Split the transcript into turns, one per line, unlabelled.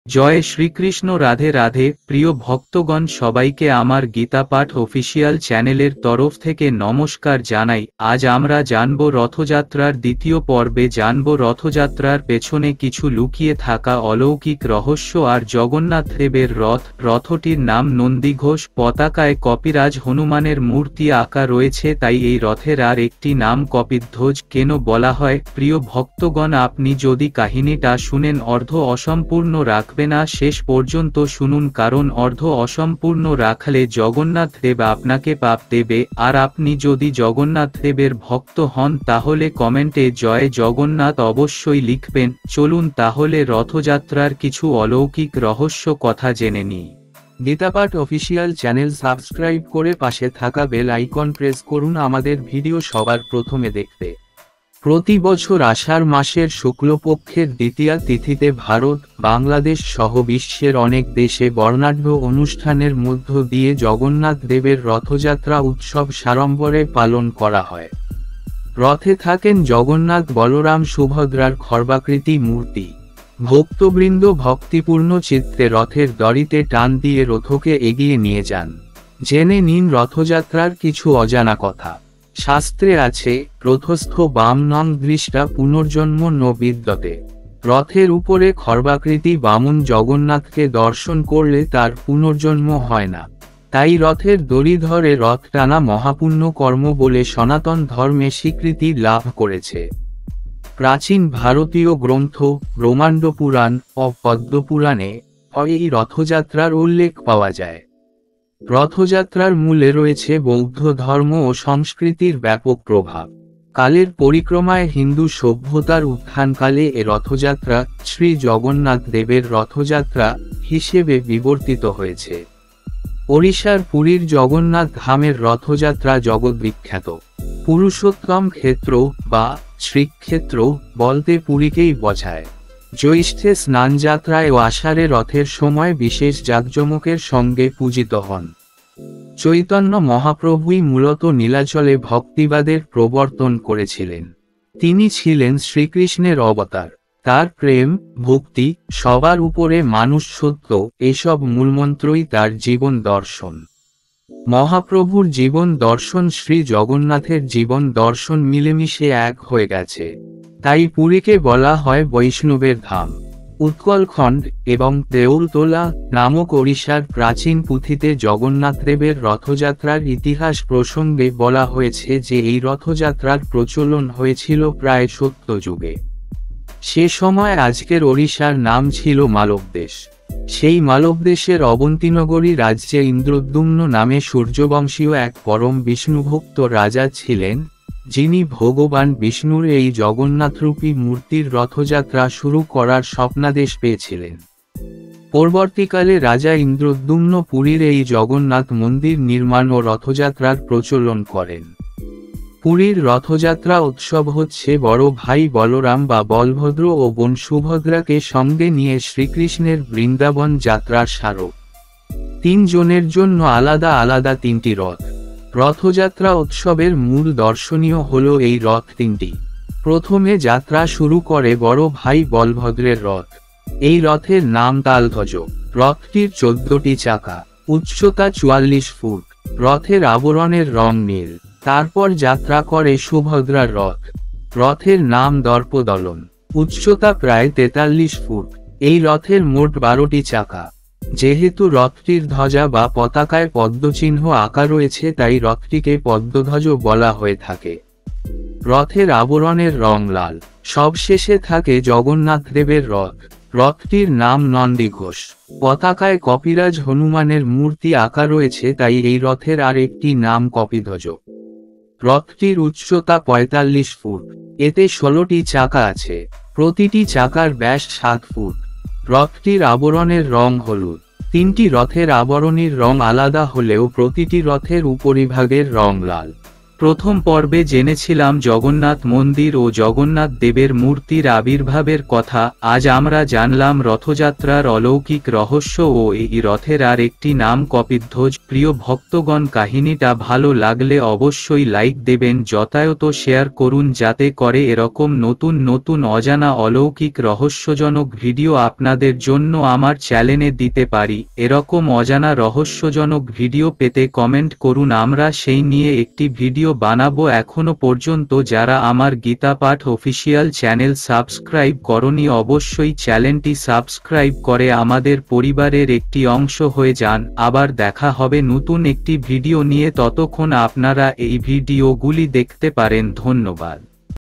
জয় শ্রীকৃষ্ণ। রাধে রাধে। প্রিয় ভক্তগণ, সবাইকে আমার গীতাপাঠ অফিসিয়াল চ্যানেলের তরফ থেকে নমস্কার জানাই। আজ আমরা জানব রথযাত্রার দ্বিতীয় পর্বে জানব রথযাত্রার পেছনে কিছু লুকিয়ে থাকা অলৌকিক রহস্য আর জগন্নাথ দেবের রথটির নাম নন্দীঘোষ। পতাকায় কপিরাজ হনুমানের মূর্তি আঁকা রয়েছে, তাই এই রথের আর একটি নাম কপিধ্বজ কেন বলা হয়। প্রিয় ভক্তগণ, আপনি যদি কাহিনীটা শুনেন অর্ধ অসম্পূর্ণ রাখবেন না, শেষ পর্যন্ত শুনুন, কারণ অর্ধ অসম্পূর্ণ রাখলে জগন্নাথ দেব আপনাকে পাপ দেবে। আর আপনি যদি জগন্নাথ দেবের ভক্ত হন তাহলে কমেন্টে জয় জগন্নাথ অবশ্যই লিখবেন। চলুন তাহলে রথযাত্রার কিছু অলৌকিক রহস্য কথা জেনে নিই। গীতাপাঠ অফিসিয়াল চ্যানেল সাবস্ক্রাইব করে পাশে থাকা বেল আইকন প্রেস করুন আমাদের ভিডিও সবার প্রথমে দেখতে। প্রতি বছর আষাঢ় মাসের শুক্লপক্ষের দ্বিতীয়া তিথিতে ভারত, বাংলাদেশ সহ বিশ্বের অনেক দেশে বর্ণাঢ্য অনুষ্ঠানের মধ্য দিয়ে জগন্নাথ দেবের রথযাত্রা উৎসব সাড়ম্বরে পালন করা হয়। রথে থাকেন জগন্নাথ, বলরাম, সুভদ্রার খর্বাকৃতি মূর্তি। ভক্তবৃন্দ ভক্তিপূর্ণ চিত্তে রথের দড়িতে টান দিয়ে রথকে এগিয়ে নিয়ে যান। জেনে নিন রথযাত্রার কিছু অজানা কথা। শাস্ত্রে আছে, রথস্থ বাম নং দৃষ্টা পুনর্জন্ম ন বিদ্যতে। রথের উপরে খর্বাকৃতি বামন জগন্নাথকে দর্শন করলে তার পুনর্জন্ম হয় না। তাই রথের দড়ি ধরে রথ টানা মহাপুণ্য কর্ম বলে সনাতন ধর্মে স্বীকৃতি লাভ করেছে। প্রাচীন ভারতীয় গ্রন্থ ব্রহ্মাণ্ড পুরাণ ও পদ্মপুরাণে এই রথযাত্রার উল্লেখ পাওয়া যায়। রথযাত্রার মূলে রয়েছে বৌদ্ধ ধর্ম ও সংস্কৃতির ব্যাপক প্রভাব। কালের পরিক্রমায় হিন্দু সভ্যতার উত্থানকালে এ রথযাত্রা শ্রী জগন্নাথ দেবের রথযাত্রা হিসেবে বিবর্তিত হয়েছে। ওড়িশার পুরীর জগন্নাথ ধামের রথযাত্রা জগৎ বিখ্যাত। পুরুষোত্তম ক্ষেত্র বা শ্রীক্ষেত্র বলতে পুরীকেই বোঝায়। জ্যৈষ্ঠে স্নানযাত্রায় ও আষাঢ়ে রথের সময় বিশেষ জাঁকজমকের সঙ্গে পূজিত হন। চৈতন্য মহাপ্রভুই মূলত নীলাচলে ভক্তিবাদের প্রবর্তন করেছিলেন। তিনি ছিলেন শ্রীকৃষ্ণের অবতার। তার প্রেম, ভক্তি, সবার উপরে মানুষ সত্য, এসব মূলমন্ত্রই তার জীবন দর্শন। মহাপ্রভুর জীবন দর্শন শ্রী জগন্নাথের জীবন দর্শন মিলেমিশে এক হয়ে গেছে। তাই পুরীকে বলা হয় বৈষ্ণবের ধাম। উৎকলখণ্ড এবং দেউলতোলা নামক ওড়িশার প্রাচীন পুঁথিতে জগন্নাথ দেবের রথযাত্রার ইতিহাস প্রসঙ্গে বলা হয়েছে যে এই রথযাত্রার প্রচলন হয়েছিল প্রায় সত্যযুগে। সে সময় আজকের ওড়িশার নাম ছিল মালবদেশ। সেই মালবদেশের অবন্তীনগরী রাজ্যে ইন্দ্রদ্যুম্ন নামে সূর্যবংশীয় এক পরম বিষ্ণুভক্ত রাজা ছিলেন, যিনি ভগবান বিষ্ণুর এই জগন্নাথরূপী মূর্তির রথযাত্রা শুরু করার স্বপ্নাদেশ পেয়েছিলেন। পরবর্তীকালে রাজা ইন্দ্রদ্যুম্ন পুরীর এই জগন্নাথ মন্দির নির্মাণ ও রথযাত্রার প্রচলন করেন। পুরীর রথযাত্রা উৎসব হচ্ছে বড় ভাই বলরাম বা বলভদ্র ও বোন সুভদ্রাকে সঙ্গে নিয়ে শ্রীকৃষ্ণের বৃন্দাবন যাত্রার স্মারক। 3 জনের জন্য আলাদা আলাদা 3টি রথ। রথযাত্রা উৎসবের মূল দর্শনীয় হল এই রথ 3টি। প্রথমে যাত্রা শুরু করে বড় ভাই বলভদ্রের রথ। এই রথের নাম তালধ্বজ। রথটির 14টি চাকা, উচ্চতা 44 ফুট। রথের আবরণের রং নীল। তারপর যাত্রা করে সুভদ্রার রথ। রথের নাম দর্পদলন, উচ্চতা প্রায় 43 ফুট। এই রথের মোট 12টি চাকা। যেহেতু রথটির ধ্বজা বা পতাকায় পদ্মচিহ্ন আঁকা রয়েছে, তাই রথটিকে পদ্মধ্বজ বলা হয়ে থাকে। রথের আবরণের রং লাল। সবশেষে থাকে জগন্নাথ দেবের রথ। রথটির নাম নন্দীঘোষ। পতাকায় কপিরাজ হনুমানের মূর্তি আঁকা রয়েছে, তাই এই রথের আর একটি নাম কপিধ্বজ। রথটির উচ্চতা 45 ফুট। এতে 16টি চাকা আছে। প্রতিটি চাকার ব্যাস 7 ফুট। রথটির আবরণের রং হলুদ। 3টি রথের আবরণীর রং আলাদা হলেও প্রতিটি রথের উপরিভাগের রং লাল। প্রথম পর্বে জেনেছিলাম জগন্নাথ মন্দির ও জগন্নাথ দেবের মূর্তির আবির্ভাবের কথা। আজ আমরা জানলাম রথযাত্রার অলৌকিক রহস্য ও এই রথের আর একটি নাম কপিধ্বজ। প্রিয় ভক্তগণ, কাহিনীটা ভালো লাগলে অবশ্যই লাইক দেবেন, যথাযথ শেয়ার করুন যাতে করে এরকম নতুন নতুন অজানা অলৌকিক রহস্যজনক ভিডিও আপনাদের জন্য আমার চ্যানেলে দিতে পারি। এরকম অজানা রহস্যজনক ভিডিও পেতে কমেন্ট করুন, আমরা সেই নিয়ে একটি ভিডিও বানাবো। এখনো পর্যন্ত যারা আমার গীতা পাঠ অফিসিয়াল চ্যানেল সাবস্ক্রাইব করনি, অবশ্যই চ্যানেলটি সাবস্ক্রাইব করে আমাদের পরিবারের একটি অংশ হয়ে যান। আবার দেখা হবে নতুন একটি ভিডিও নিয়ে, ততক্ষণ আপনারা এই ভিডিওগুলি দেখতে পারেন। ধন্যবাদ।